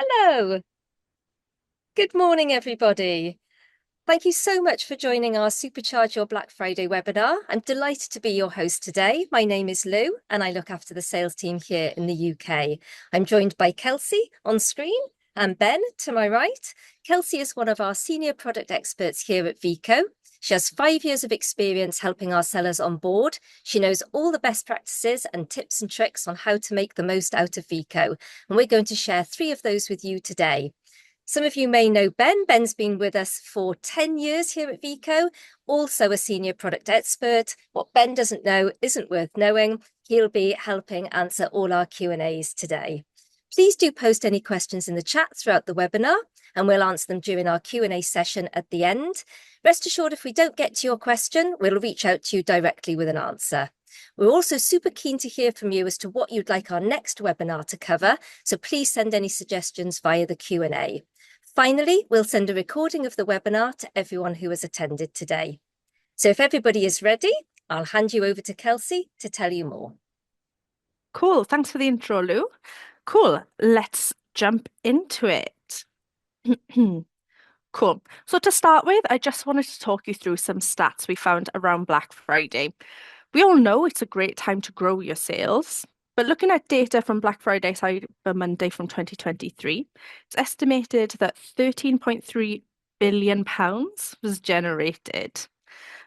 Hello, good morning, everybody. Thank you so much for joining our Supercharge Your Black Friday webinar. I'm delighted to be your host today. My name is Lou, and I look after the sales team here in the UK. I'm joined by Kelsey on screen and Ben to my right. Kelsey is one of our senior product experts here at Veeqo. She has 5 years of experience helping our sellers on board. She knows all the best practices and tips and tricks on how to make the most out of Veeqo. And we're going to share 3 of those with you today. Some of you may know Ben. Ben's been with us for 10 years here at Veeqo, also a senior product expert. What Ben doesn't know isn't worth knowing. He'll be helping answer all our Q&As today. Please do post any questions in the chat throughout the webinar, and we'll answer them during our Q&A session at the end. Rest assured, if we don't get to your question, we'll reach out to you directly with an answer. We're also super keen to hear from you as to what you'd like our next webinar to cover, so please send any suggestions via the Q&A. Finally, we'll send a recording of the webinar to everyone who has attended today. So if everybody is ready, I'll hand you over to Kelsey to tell you more. Cool. Thanks for the intro, Lou. Cool. Let's jump into it. Cool. So to start with, I just wanted to talk you through some stats we found around Black Friday. We all know it's a great time to grow your sales, but looking at data from Black Friday Cyber Monday from 2023, it's estimated that £13.3 billion was generated.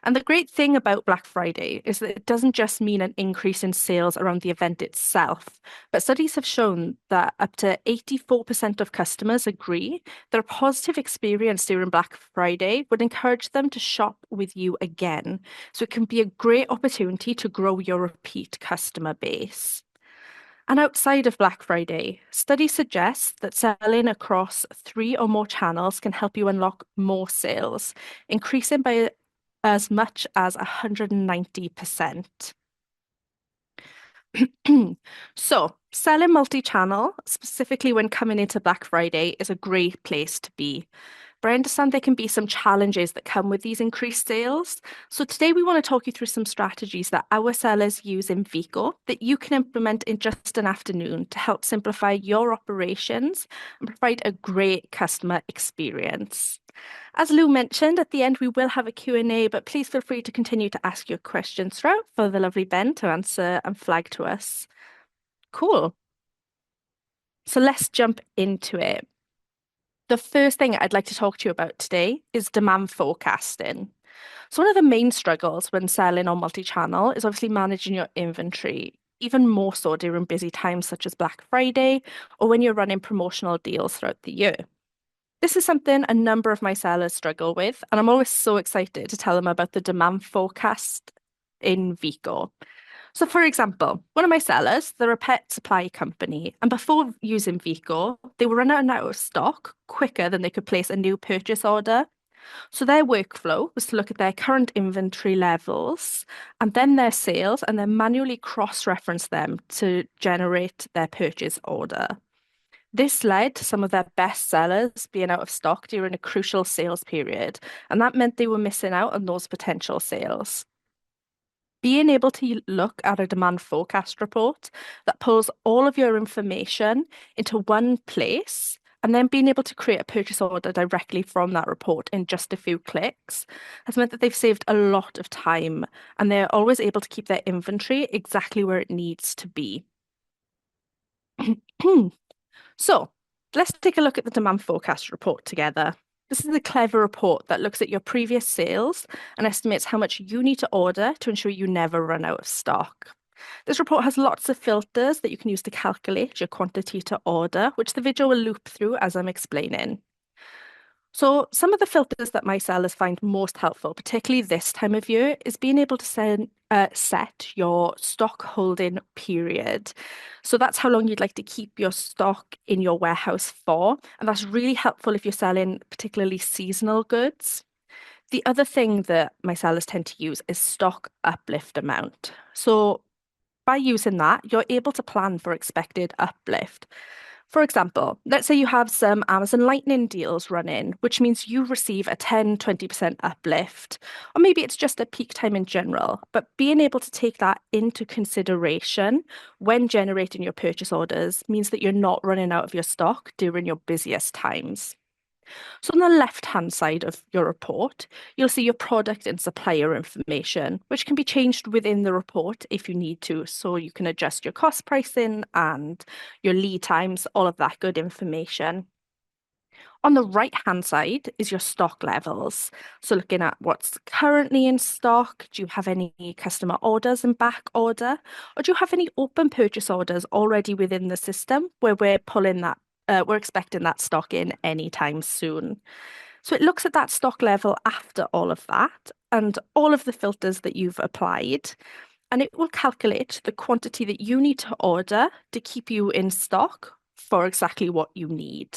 And the great thing about Black Friday is that it doesn't just mean an increase in sales around the event itself, but studies have shown that up to 84% of customers agree that a positive experience during Black Friday would encourage them to shop with you again. So it can be a great opportunity to grow your repeat customer base. And outside of Black Friday, studies suggest that selling across 3 or more channels can help you unlock more sales, increasing by as much as 190%. So, selling multi-channel, specifically when coming into Black Friday, is a great place to be. But I understand there can be some challenges that come with these increased sales. So today we want to talk you through some strategies that our sellers use in Veeqo that you can implement in just an afternoon to help simplify your operations and provide a great customer experience. As Lou mentioned, at the end we will have a Q&A, but please feel free to continue to ask your questions throughout for the lovely Ben to answer and flag to us. Cool. So let's jump into it. The first thing I'd like to talk to you about today is demand forecasting. So one of the main struggles when selling on multi-channel is obviously managing your inventory, even more so during busy times such as Black Friday or when you're running promotional deals throughout the year. This is something a number of my sellers struggle with, and I'm always so excited to tell them about the demand forecast in Veeqo. So for example, one of my sellers, they're a pet supply company, and before using Veeqo, they were running out of stock quicker than they could place a new purchase order. So their workflow was to look at their current inventory levels and then their sales and then manually cross-reference them to generate their purchase order. This led to some of their best sellers being out of stock during a crucial sales period, and that meant they were missing out on those potential sales. Being able to look at a demand forecast report that pulls all of your information into one place and then being able to create a purchase order directly from that report in just a few clicks has meant that they've saved a lot of time and they're always able to keep their inventory exactly where it needs to be. So let's take a look at the demand forecast report together. This is a clever report that looks at your previous sales and estimates how much you need to order to ensure you never run out of stock. This report has lots of filters that you can use to calculate your quantity to order, which the video will loop through as I'm explaining. So some of the filters that my sellers find most helpful, particularly this time of year, is being able to set your stock holding period. So that's how long you'd like to keep your stock in your warehouse for. And that's really helpful if you're selling particularly seasonal goods. The other thing that my sellers tend to use is stock uplift amount. So by using that, you're able to plan for expected uplift. For example, let's say you have some Amazon Lightning deals running, which means you receive a 10-20% uplift, or maybe it's just a peak time in general. But being able to take that into consideration when generating your purchase orders means that you're not running out of your stock during your busiest times. So on the left-hand side of your report, you'll see your product and supplier information, which can be changed within the report if you need to. So you can adjust your cost pricing and your lead times, all of that good information. On the right-hand side is your stock levels. So looking at what's currently in stock, do you have any customer orders in back order, or do you have any open purchase orders already within the system where we're expecting that stock in anytime soon. So it looks at that stock level after all of that and all of the filters that you've applied, and it will calculate the quantity that you need to order to keep you in stock for exactly what you need.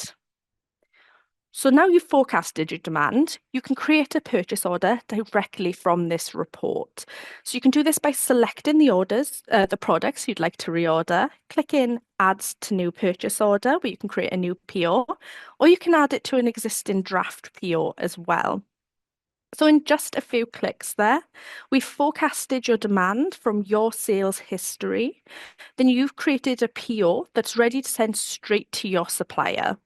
So now you've forecasted your demand, you can create a purchase order directly from this report. So you can do this by selecting the products you'd like to reorder, click in Add to New Purchase Order, where you can create a new PO, or you can add it to an existing draft PO as well. So in just a few clicks there, we've forecasted your demand from your sales history. Then you've created a PO that's ready to send straight to your supplier.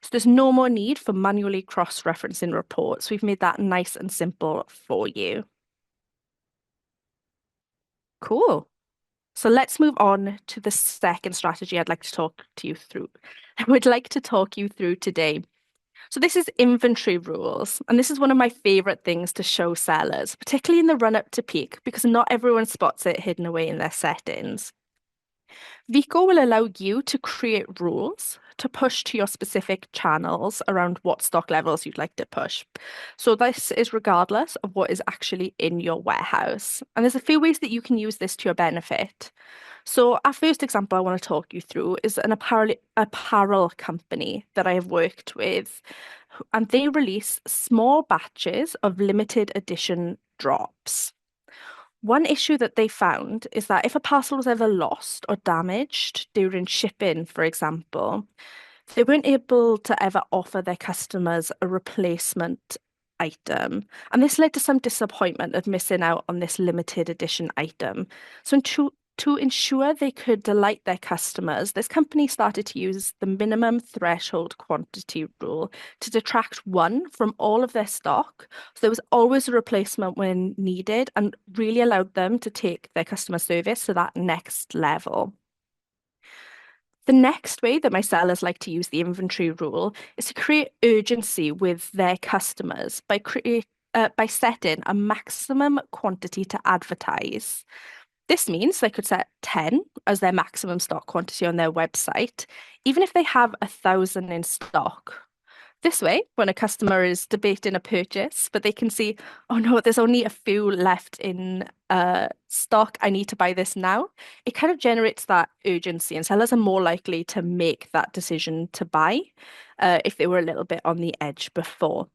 So there's no more need for manually cross-referencing reports. We've made that nice and simple for you. Cool. So let's move on to the second strategy I'd like to talk to you through. I would like to talk you through today. So this is inventory rules, and this is one of my favorite things to show sellers, particularly in the run up to peak, because not everyone spots it hidden away in their settings. Veeqo will allow you to create rules to push to your specific channels around what stock levels you'd like to push. So this is regardless of what is actually in your warehouse. And there's a few ways that you can use this to your benefit. So our first example I want to talk you through is an apparel company that I have worked with, and they release small batches of limited edition drops. One issue that they found is that if a parcel was ever lost or damaged during shipping, for example, they weren't able to ever offer their customers a replacement item. And this led to some disappointment of missing out on this limited edition item. So to ensure they could delight their customers, this company started to use the minimum threshold quantity rule to detract one from all of their stock. So there was always a replacement when needed and really allowed them to take their customer service to that next level. The next way that my sellers like to use the inventory rule is to create urgency with their customers by setting a maximum quantity to advertise. This means they could set 10 as their maximum stock quantity on their website, even if they have 1,000 in stock. This way, when a customer is debating a purchase, but they can see, oh no, there's only a few left in stock, I need to buy this now, it kind of generates that urgency, and sellers are more likely to make that decision to buy if they were a little bit on the edge before.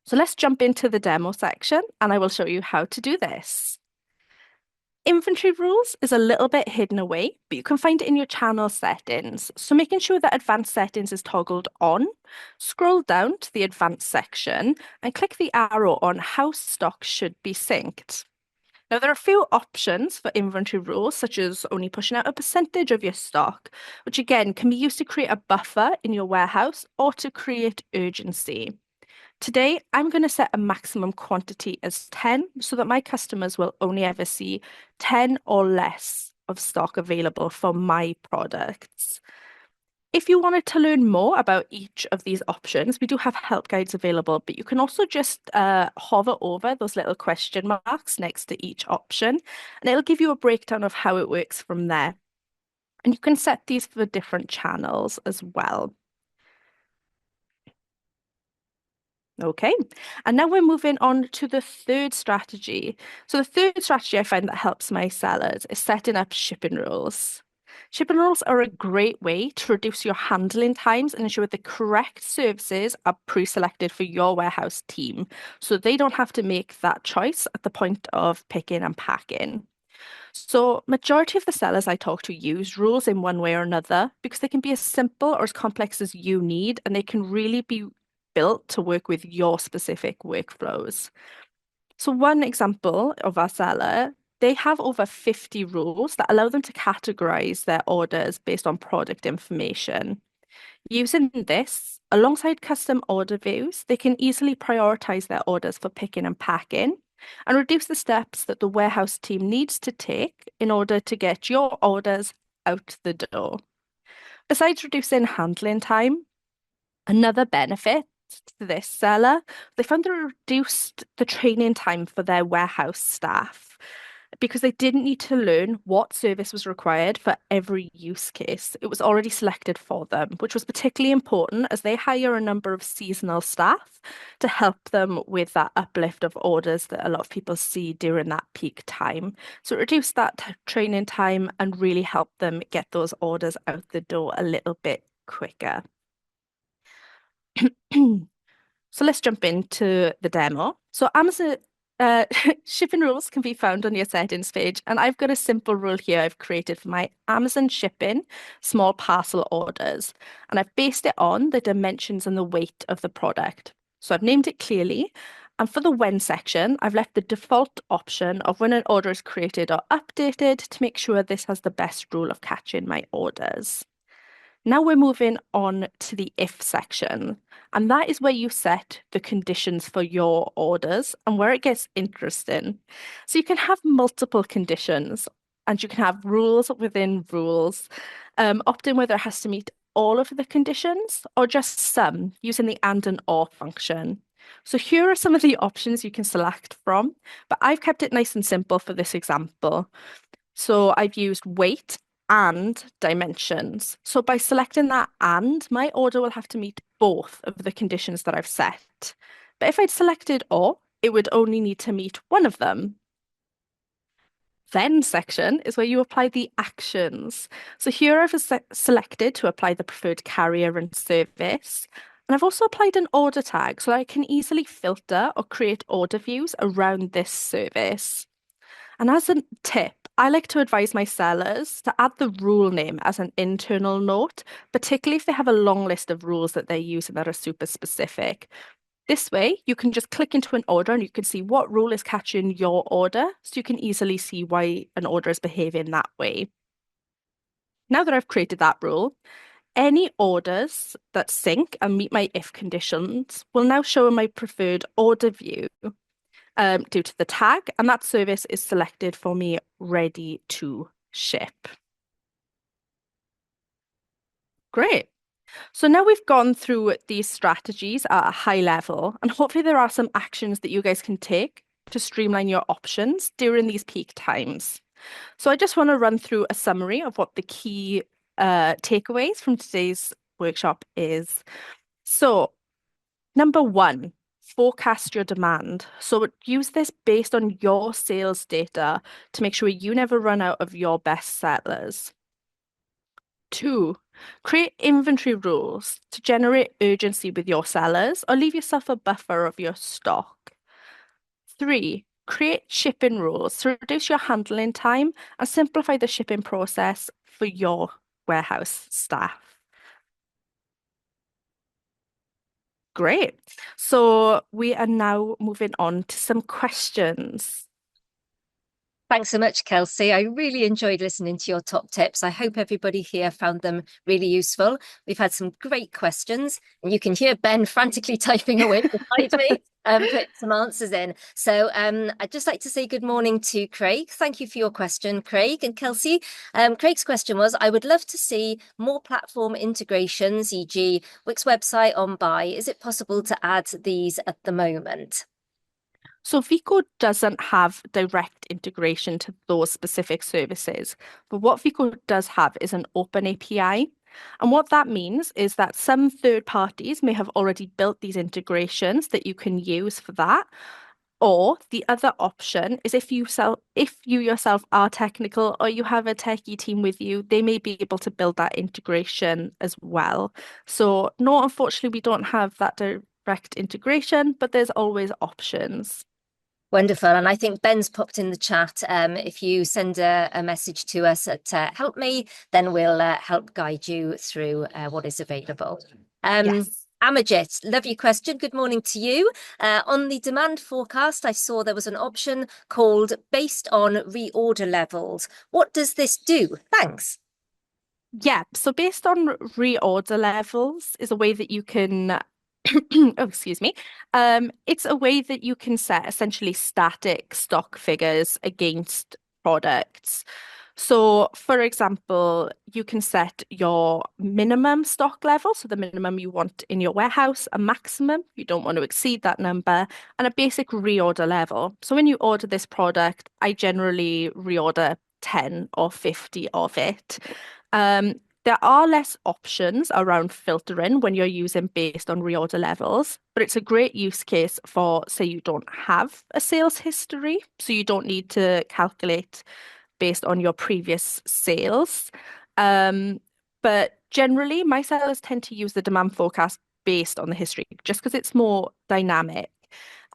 So let's jump into the demo section, and I will show you how to do this. Inventory rules is a little bit hidden away, but you can find it in your channel settings. So making sure that advanced settings is toggled on, scroll down to the advanced section and click the arrow on how stock should be synced. Now, there are a few options for inventory rules, such as only pushing out a percentage of your stock, which again can be used to create a buffer in your warehouse or to create urgency. Today, I'm going to set a maximum quantity as 10 so that my customers will only ever see 10 or less of stock available for my products. If you wanted to learn more about each of these options, we do have help guides available, but you can also just hover over those little question marks next to each option, and it'll give you a breakdown of how it works from there. And you can set these for different channels as well. Okay, and now we're moving on to the third strategy. So the third strategy I find that helps my sellers is setting up shipping rules. Shipping rules are a great way to reduce your handling times and ensure the correct services are pre-selected for your warehouse team, so they don't have to make that choice at the point of picking and packing. So majority of the sellers I talk to use rules in one way or another because they can be as simple or as complex as you need, and they can really be built to work with your specific workflows. So one example of our seller, they have over 50 rules that allow them to categorize their orders based on product information. Using this, alongside custom order views, they can easily prioritize their orders for picking and packing and reduce the steps that the warehouse team needs to take in order to get your orders out the door. Besides reducing handling time, another benefit to this seller, they found they reduced the training time for their warehouse staff because they didn't need to learn what service was required for every use case. It was already selected for them, which was particularly important as they hire a number of seasonal staff to help them with that uplift of orders that a lot of people see during that peak time. So it reduced that training time and really helped them get those orders out the door a little bit quicker. So let's jump into the demo. So Amazon shipping rules can be found on your settings page, and I've got a simple rule here I've created for my Amazon shipping small parcel orders, and I've based it on the dimensions and the weight of the product. So I've named it clearly, and for the when section, I've left the default option of when an order is created or updated to make sure this has the best rule of catching my orders. Now we're moving on to the if section, and that is where you set the conditions for your orders and where it gets interesting. So you can have multiple conditions and you can have rules within rules, opting whether it has to meet all of the conditions or just some using the and or function. So here are some of the options you can select from, but I've kept it nice and simple for this example. So I've used weight and dimensions. So by selecting that and, my order will have to meet both of the conditions that I've set. But if I'd selected or, it would only need to meet one of them. Then section is where you apply the actions. So here I've selected to apply the preferred carrier and service. And I've also applied an order tag so I can easily filter or create order views around this service. And as a tip, I like to advise my sellers to add the rule name as an internal note, particularly if they have a long list of rules that they're using that are super specific. This way, you can just click into an order and you can see what rule is catching your order, so you can easily see why an order is behaving that way. Now that I've created that rule, any orders that sync and meet my if conditions will now show in my preferred order view due to the tag, and that service is selected for me ready to ship. Great. So now we've gone through these strategies at a high level, and hopefully there are some actions that you guys can take to streamline your options during these peak times. So I just want to run through a summary of what the key takeaways from today's workshop is. So number one, forecast your demand. So use this based on your sales data to make sure you never run out of your best sellers. Two, create inventory rules to generate urgency with your sellers or leave yourself a buffer of your stock. Three, create shipping rules to reduce your handling time and simplify the shipping process for your warehouse staff. Great. So we are now moving on to some questions. Thanks so much, Kelsey. I really enjoyed listening to your top tips. I hope everybody here found them really useful. We've had some great questions, and you can hear Ben frantically typing away beside me, put some answers in. So I'd just like to say good morning to Craig. Thank you for your question, Craig and Kelsey. Craig's question was, I would love to see more platform integrations, e.g. Wix website on buy. Is it possible to add these at the moment? So Veeqo doesn't have direct integration to those specific services, but what Veeqo does have is an open API. And what that means is that some third parties may have already built these integrations that you can use for that. Or the other option is if you yourself are technical or you have a techie team with you, they may be able to build that integration as well. So no, unfortunately, we don't have that direct integration, but there's always options. Wonderful. And I think Ben's popped in the chat. If you send a message to us at Help Me, then we'll help guide you through what is available. Yes. Amajit, love your question. Good morning to you. On the demand forecast, I saw there was an option called based on reorder levels. What does this do? Thanks. Yeah, so based on reorder levels is a way that you can oh, excuse me. It's a way that you can set essentially static stock figures against products. So, for example, you can set your minimum stock level, so the minimum you want in your warehouse, a maximum, you don't want to exceed that number, and a basic reorder level. So, when you order this product, I generally reorder 10 or 50 of it. There are less options around filtering when you're using based on reorder levels, but it's a great use case for, say, you don't have a sales history, so you don't need to calculate based on your previous sales. Um, but generally, my sellers tend to use the demand forecast based on the history just because it's more dynamic.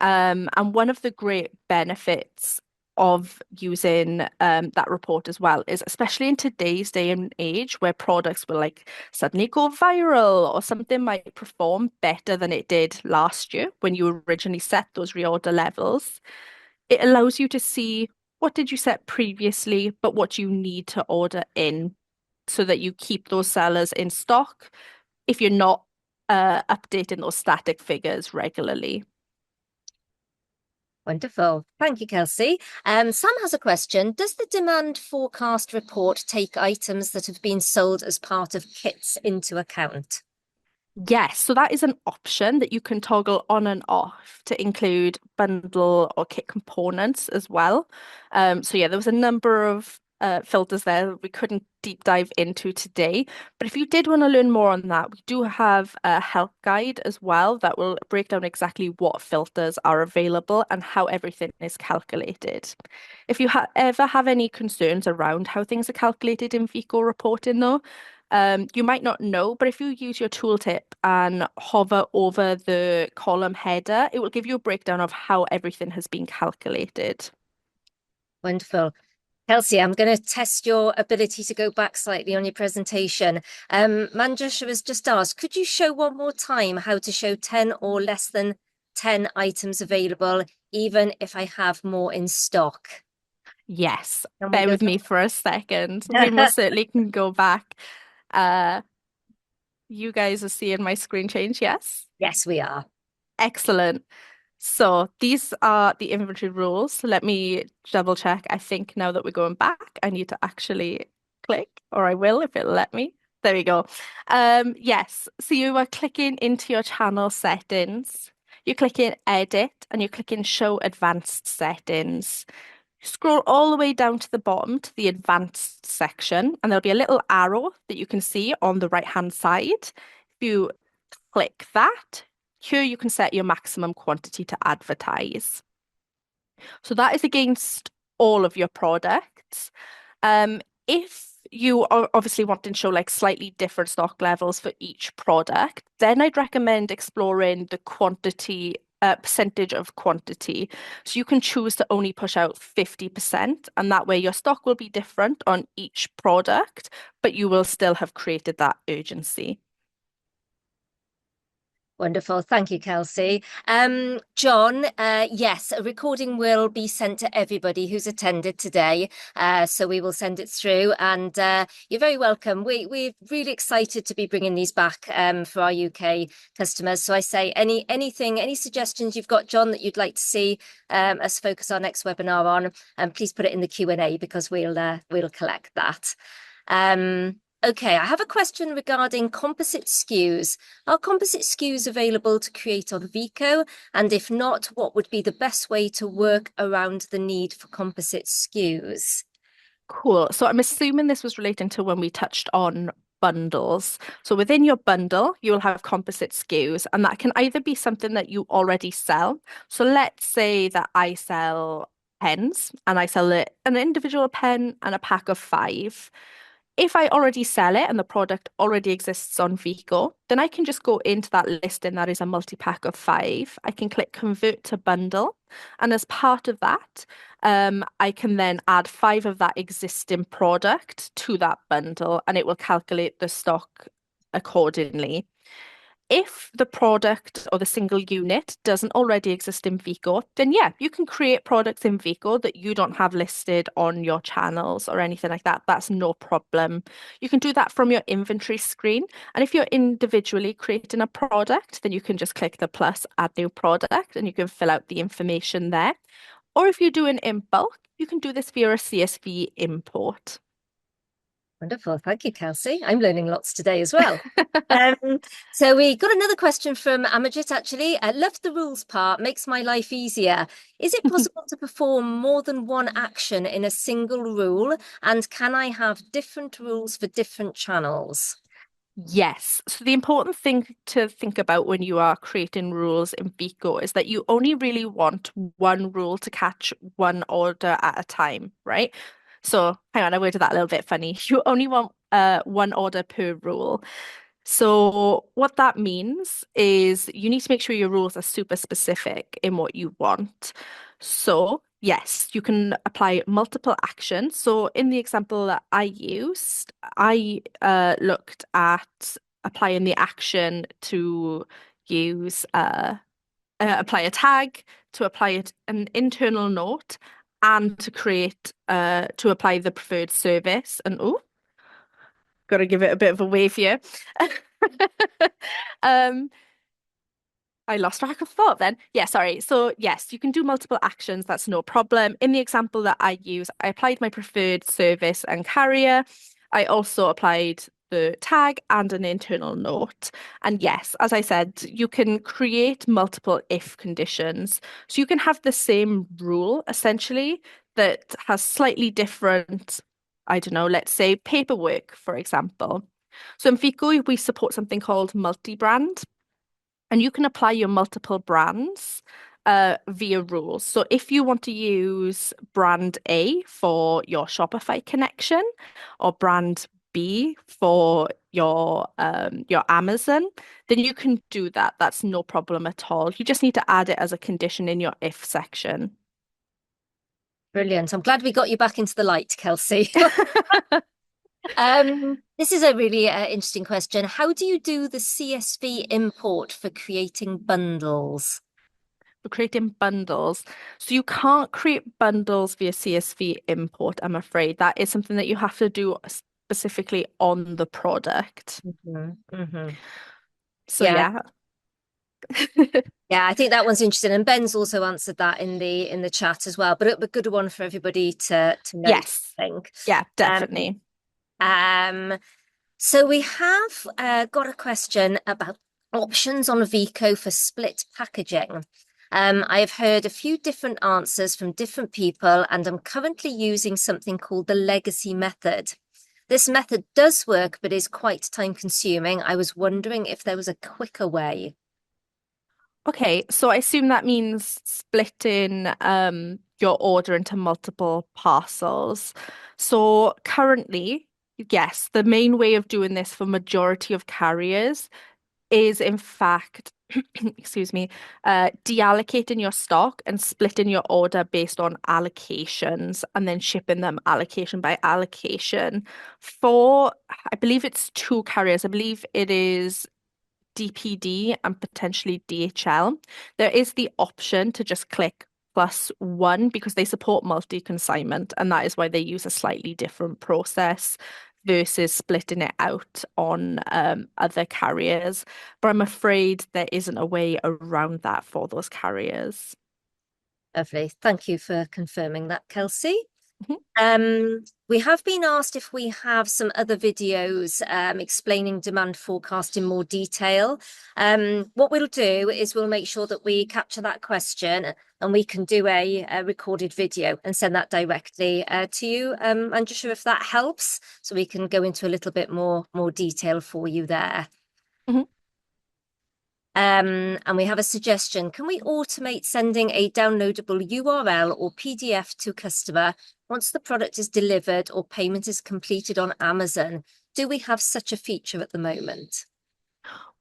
And one of the great benefits of using that report as well is especially in today's day and age where products will like suddenly go viral or something might perform better than it did last year when you originally set those reorder levels. It allows you to see what did you set previously, but what you need to order in so that you keep those sellers in stock if you're not updating those static figures regularly. Wonderful. Thank you, Kelsey. Sam has a question. Does the demand forecast report take items that have been sold as part of kits into account? Yes, so that is an option that you can toggle on and off to include bundle or kit components as well. So yeah, there was a number of filters there that we couldn't deep dive into today. But if you did want to learn more on that, we do have a help guide as well that will break down exactly what filters are available and how everything is calculated. If you ever have any concerns around how things are calculated in Veeqo reporting, though, you might not know, but if you use your tooltip and hover over the column header, it will give you a breakdown of how everything has been calculated. Wonderful. Kelsey, I'm going to test your ability to go back slightly on your presentation. Manjusha has just asked, could you show one more time how to show 10 or less than 10 items available, even if I have more in stock? Yes, Can we bear go with me for a second. We most certainly can go back. Uh, you guys are seeing my screen change, yes? Yes, we are. Excellent. So these are the inventory rules. Let me double check. I think now that we're going back, I need to actually click, or I will if it'll let me. There we go. Yes, so you are clicking into your channel settings. You're clicking edit and you're clicking show advanced settings. Scroll all the way down to the bottom to the advanced section, and there'll be a little arrow that you can see on the right-hand side. If you click that, here you can set your maximum quantity to advertise. So that is against all of your products. If you are obviously wanting to show like slightly different stock levels for each product, then I'd recommend exploring the quantity percentage of quantity. So you can choose to only push out 50%, and that way your stock will be different on each product, but you will still have created that urgency. Wonderful. Thank you, Kelsey. John, yes, a recording will be sent to everybody who's attended today. So we will send it through, and you're very welcome. We're really excited to be bringing these back for our UK customers. So I say any suggestions you've got, John, that you'd like to see us focus our next webinar on, please put it in the Q&A because we'll collect that. Okay, I have a question regarding composite SKUs. Are composite SKUs available to create on Veeqo? And if not, what would be the best way to work around the need for composite SKUs? Cool. So I'm assuming this was relating to when we touched on bundles. So within your bundle, you'll have composite SKUs, and that can either be something that you already sell. So let's say that I sell pens and I sell an individual pen and a pack of 5. If I already sell it and the product already exists on Veeqo, then I can just go into that listing that is a multi-pack of 5. I can click convert to bundle. And as part of that, I can then add 5 of that existing product to that bundle and it will calculate the stock accordingly. If the product or the single unit doesn't already exist in Veeqo, then yeah, you can create products in Veeqo that you don't have listed on your channels or anything like that. That's no problem. You can do that from your inventory screen. And if you're individually creating a product, then you can just click the plus, add new product, and you can fill out the information there. Or if you're doing in bulk, you can do this via a CSV import. Wonderful. Thank you, Kelsey. I'm learning lots today as well. So we got another question from Amajit, actually. I love the rules part, makes my life easier. Is it possible to perform more than one action in a single rule? And can I have different rules for different channels? Yes. So the important thing to think about when you are creating rules in Veeqo is that you only really want one rule to catch one order at a time, right? So hang on, I worded that a little bit funny. You only want one order per rule. So what that means is you need to make sure your rules are super specific in what you want. So yes, you can apply multiple actions. So in the example that I used, I looked at applying the action to use apply a tag, to apply it an internal note, and to create to apply the preferred service. And oh, got to give it a bit of a wave here. Um, I lost track of thought then. Yeah, sorry. So yes, you can do multiple actions. That's no problem. In the example that I use, I applied my preferred service and carrier. I also applied the tag and an internal note. And yes, as I said, you can create multiple if conditions. So you can have the same rule essentially that has slightly different, I don't know, let's say paperwork, for example. So in Veeqo, we support something called multi-brand. And you can apply your multiple brands via rules. So if you want to use brand A for your Shopify connection or brand B for your Amazon, then you can do that. That's no problem at all. You just need to add it as a condition in your if section. Brilliant. I'm glad we got you back into the light, Kelsey. This is a really interesting question. How do you do the CSV import for creating bundles? For creating bundles. So you can't create bundles via CSV import, I'm afraid. That is something that you have to do specifically on the product. So Yeah, yeah. yeah, I think that one's interesting, and Ben's also answered that in the chat as well. But a good one for everybody to note, Yes. I think. Yeah, Um, definitely. so we have got a question about options on Veeqo for split packaging. I have heard a few different answers from different people, and I'm currently using something called the legacy method. This method does work, but is quite time consuming. I was wondering if there was a quicker way. Okay, so I assume that means splitting your order into multiple parcels. So currently, yes, the main way of doing this for majority of carriers is in fact, excuse me, deallocating your stock and splitting your order based on allocations and then shipping them allocation by allocation. For, I believe it's 2 carriers. I believe it is DPD and potentially DHL. There is the option to just click +1 because they support multi-consignment, and that is why they use a slightly different process versus splitting it out on other carriers. But I'm afraid there isn't a way around that for those carriers. Lovely. Thank you for confirming that, Kelsey. Mhm. We have been asked if we have some other videos explaining demand forecast in more detail. What we'll do is we'll make sure that we capture that question and we can do a recorded video and send that directly to you. I'm just sure if that helps, so we can go into a little bit more detail for you there. Mhm. And we have a suggestion. Can we automate sending a downloadable URL or PDF to a customer once the product is delivered or payment is completed on Amazon? Do we have such a feature at the moment?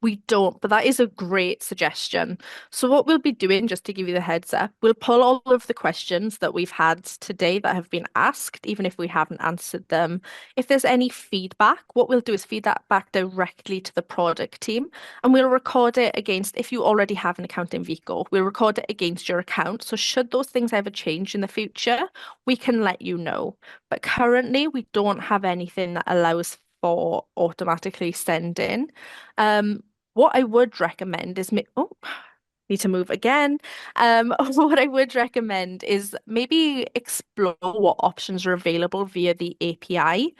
We don't, but that is a great suggestion. So, what we'll be doing, just to give you the heads up, we'll pull all of the questions that we've had today that have been asked, even if we haven't answered them. If there's any feedback, what we'll do is feed that back directly to the product team, and we'll record it against, if you already have an account in Veeqo, we'll record it against your account. So, should those things ever change in the future, we can let you know. But currently, we don't have anything that allows for automatically sending. What I would recommend is need to move again. What I would recommend is maybe explore what options are available via the API.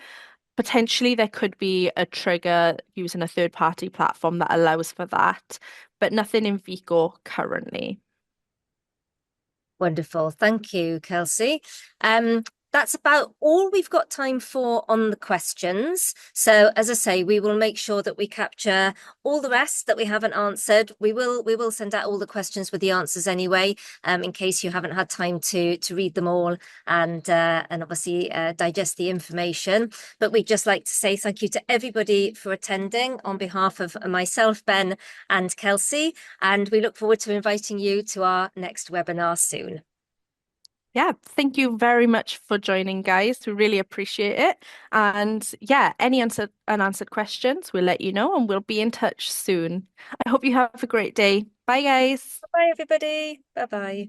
Potentially, there could be a trigger using a third-party platform that allows for that, but nothing in Veeqo currently. Wonderful. Thank you, Kelsey. That's about all we've got time for on the questions. So as I say, we will make sure that we capture all the rest that we haven't answered. We will send out all the questions with the answers anyway, in case you haven't had time to read them all and obviously digest the information. But we'd just like to say thank you to everybody for attending on behalf of myself, Ben, and Kelsey, and we look forward to inviting you to our next webinar soon. Yeah, thank you very much for joining, guys. We really appreciate it. And yeah, any unanswered questions, we'll let you know and we'll be in touch soon. I hope you have a great day. Bye, guys. Bye, everybody. Bye-bye.